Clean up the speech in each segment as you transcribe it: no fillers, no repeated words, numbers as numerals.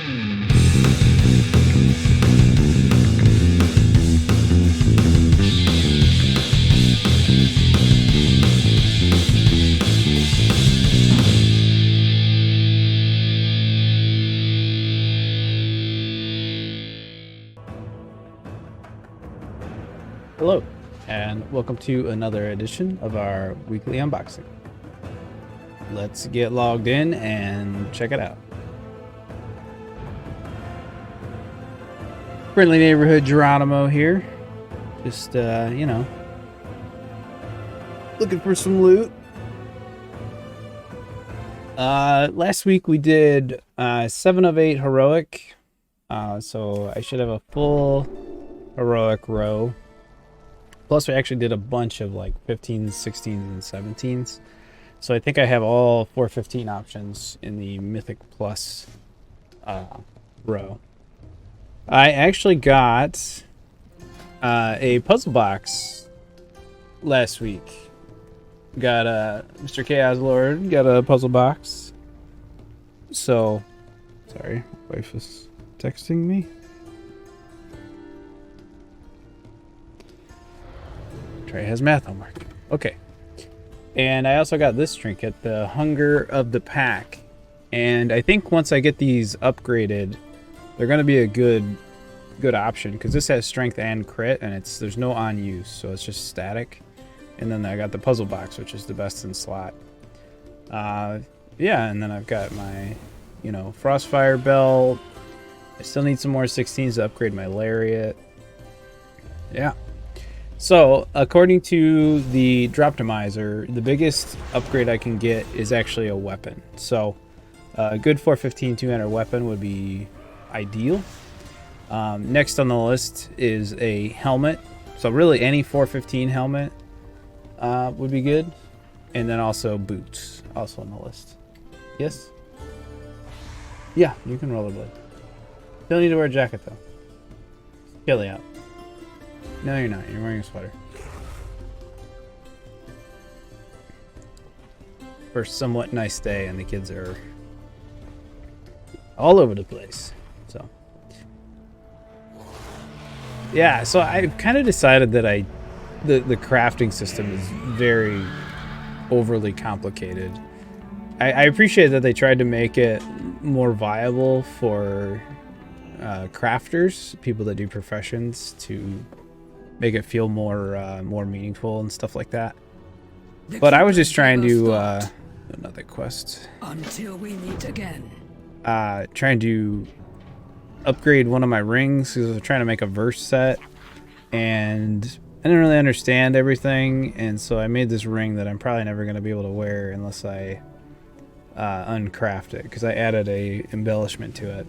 Hello, and welcome to another edition of our weekly unboxing. Let's get logged in and check it out. Friendly neighborhood Geronimo here. Just, looking for some loot. Last week we did 7 of 8 heroic, so I should have a full heroic row. Plus, we actually did a bunch of like 15s, 16s, and 17s. So I think I have all 415 options in the Mythic Plus row. I actually got a puzzle box last week. Got Mr. Chaos Lord got a puzzle box. So, sorry, my wife is texting me. Trey has math homework. Okay. And I also got this trinket, the Hunger of the Pack. And I think once I get these upgraded, they're going to be a good option, because this has strength and crit, and there's no on use, so it's just static. And then I got the puzzle box, which is the best in slot. Yeah, and then I've got my, Frostfire belt. I still need some more 16s to upgrade my lariat. Yeah. So, according to the Droptimizer, the biggest upgrade I can get is actually a weapon. So, a good 415 200 weapon would be ideal. Next on the list is a helmet. So, really, any 415 helmet would be good. And then also boots, also on the list. Yes? Yeah, you can rollerblade. Don't need to wear a jacket, though. Chilly out. No, you're not. You're wearing a sweater. For a somewhat nice day, and the kids are all over the place. So, yeah. So I've kind of decided that the crafting system is very overly complicated. I appreciate that they tried to make it more viable for crafters, people that do professions, to make it feel more meaningful and stuff like that. But I was just trying to another quest. Until we meet again. Trying to upgrade one of my rings, because I was trying to make a verse set, and I didn't really understand everything, and so I made this ring that I'm probably never going to be able to wear unless I uncraft it, because I added a embellishment to it.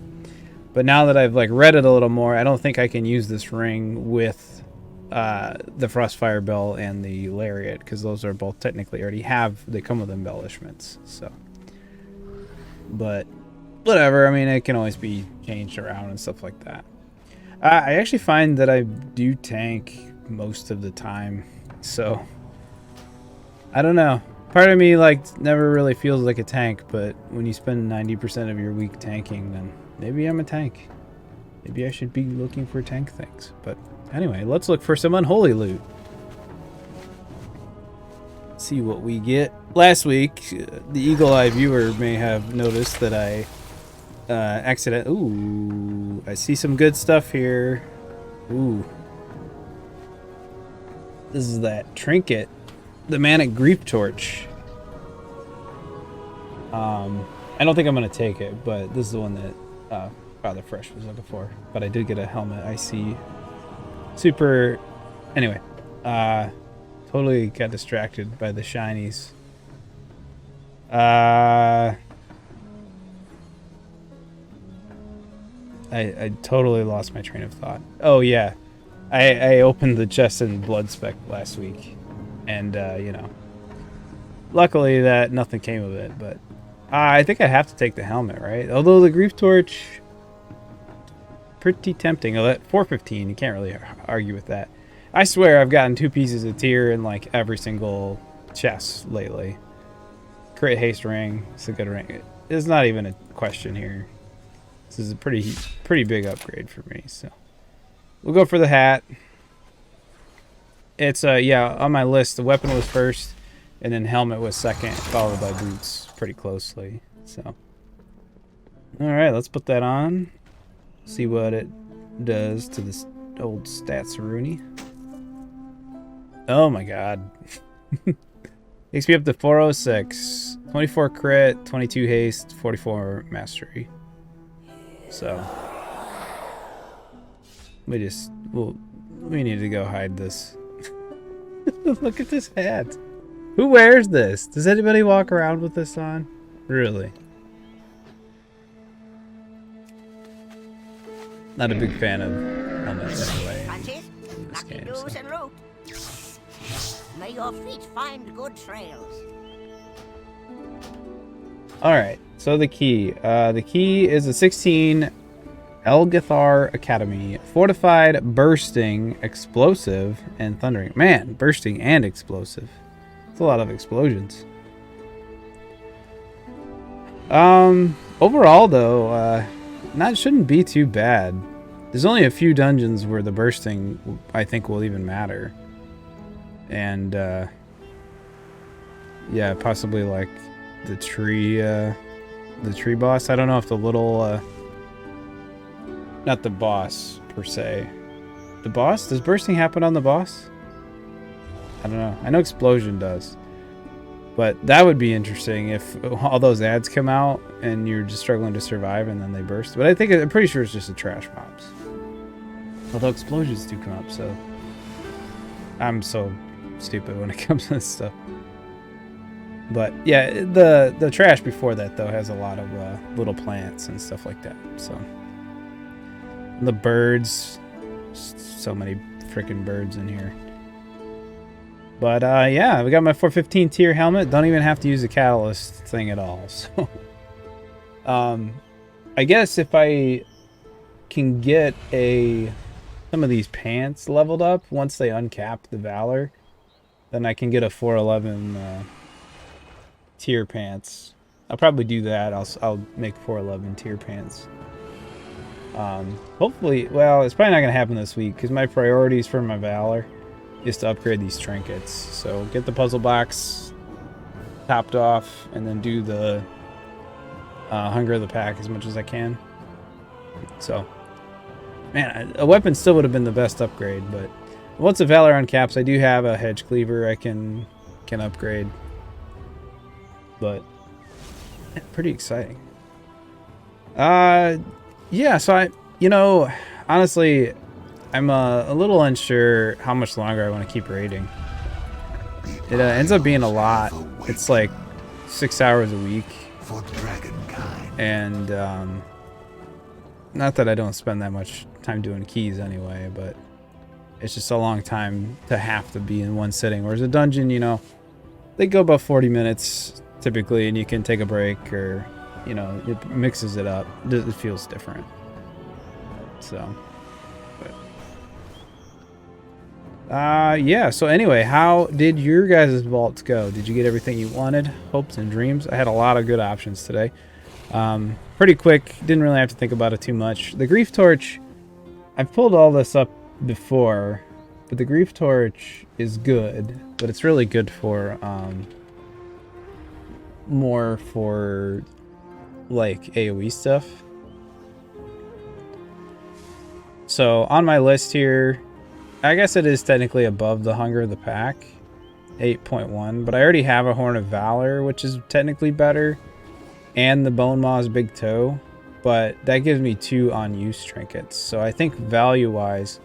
But now that I've read it a little more, I don't think I can use this ring with the Frostfire belt and the lariat, because those are both technically they come with embellishments. So, but whatever. I mean, it can always be changed around and stuff like that. I actually find that I do tank most of the time, so I don't know. Part of me never really feels like a tank, but when you spend 90% of your week tanking, then maybe I'm a tank. Maybe I should be looking for tank things. But anyway, let's look for some unholy loot. See what we get. Last week, the eagle-eye viewer may have noticed that I Ooh, I see some good stuff here. Ooh. This is that trinket. The Manic Grief Torch. I don't think I'm going to take it, but this is the one that Father Fresh was looking for. But I did get a helmet. I see. Super. Anyway. Totally got distracted by the shinies. I totally lost my train of thought. Oh, yeah. I opened the chest in Blood Spec last week. And, luckily that nothing came of it. But I think I have to take the helmet, right? Although the Grief Torch, pretty tempting. Oh, that 415, you can't really argue with that. I swear I've gotten 2 pieces of tier in every single chest lately. Crit haste ring. It's a good ring. It's not even a question here. This is a pretty big upgrade for me. So we'll go for the hat. It's yeah, on my list. The weapon was first, and then helmet was second, followed by boots pretty closely. So all right, let's put that on. See what it does to this old stats Rooney. Oh my god. XP up to 406. 24 crit, 22 haste, 44 mastery. So we need to go hide this. Look at this hat. Who wears this? Does anybody walk around with this on? Really? Not a big fan of helmets anyway. In this game, so. May your feet find good trails. Alright, so the key. The key is a 16 Elgathar Academy. Fortified, bursting, explosive, and thundering. Man, bursting and explosive. It's a lot of explosions. Overall though, shouldn't be too bad. There's only a few dungeons where the bursting I think will even matter. And yeah, possibly like the tree boss. I don't know if the little not the boss per se. The boss? Does bursting happen on the boss? I don't know. I know explosion does. But that would be interesting if all those ads come out and you're just struggling to survive and then they burst. But I'm pretty sure it's just the trash mobs. Although explosions do come up, so I'm so stupid when it comes to this stuff. But yeah, the trash before that though has a lot of little plants and stuff like that. So the birds, so many freaking birds in here. But yeah, we got my 415 tier helmet. Don't even have to use the catalyst thing at all. So I guess if I can get some of these pants leveled up once they uncap the Valor, then I can get a 411 tier pants. I'll probably do that. I'll make 411 tier pants. Hopefully, well, it's probably not going to happen this week because my priorities for my Valor is to upgrade these trinkets. So get the puzzle box topped off and then do the Hunger of the Pack as much as I can. So, man, a weapon still would have been the best upgrade, but once the Valor uncaps, I do have a hedge cleaver I can upgrade. But pretty exciting. Yeah, so honestly, I'm a little unsure how much longer I want to keep raiding. It ends up being a lot. It's like 6 hours a week. And not that I don't spend that much time doing keys anyway, but it's just a long time to have to be in one sitting. Whereas a dungeon, they go about 40 minutes typically, and you can take a break or, it mixes it up. It feels different. So, yeah. So anyway, how did your guys' vaults go? Did you get everything you wanted? Hopes and dreams? I had a lot of good options today. Pretty quick. Didn't really have to think about it too much. The Grief Torch, I've pulled all this up before, but the Grief Torch is good, but it's really good for, more for like AoE stuff. So on my list here, I guess it is technically above the Hunger of the Pack, 8.1, but I already have a Horn of Valor, which is technically better, and the Bone Maw's Big Toe, but that gives me 2 on-use trinkets. So I think value-wise,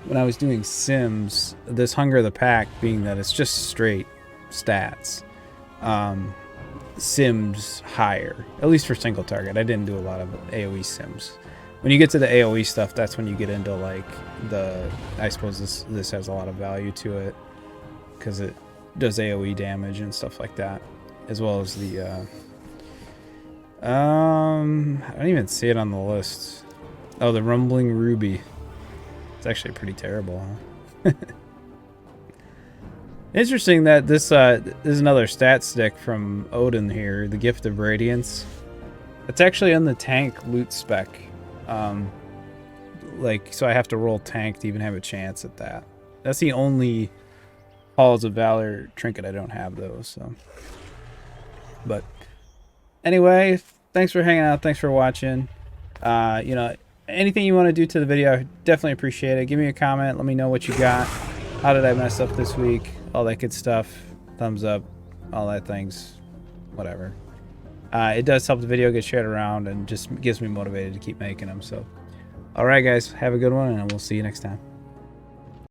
when I was doing Sims, this Hunger of the Pack, being that it's just straight stats, Sims higher, at least for single target. I didn't do a lot of AoE Sims. When you get to the AoE stuff, that's when you get into like I suppose this has a lot of value to it because it does AoE damage and stuff like that, as well as the I don't even see it on the list. Oh, the Rumbling Ruby. It's actually pretty terrible, huh? Interesting that this is another stat stick from Odin here, the Gift of Radiance. It's actually in the tank loot spec. Like, so I have to roll tank to even have a chance at that. That's the only Halls of Valor trinket I don't have, though, so. But anyway, thanks for hanging out. Thanks for watching. You know, anything you want to do to the video, I definitely appreciate it. Give me a comment. Let me know what you got. How did I mess up this week? All that good stuff. Thumbs up. All that things. Whatever. It does help the video get shared around and just gives me motivated to keep making them. So, all right, guys. Have a good one, and we'll see you next time.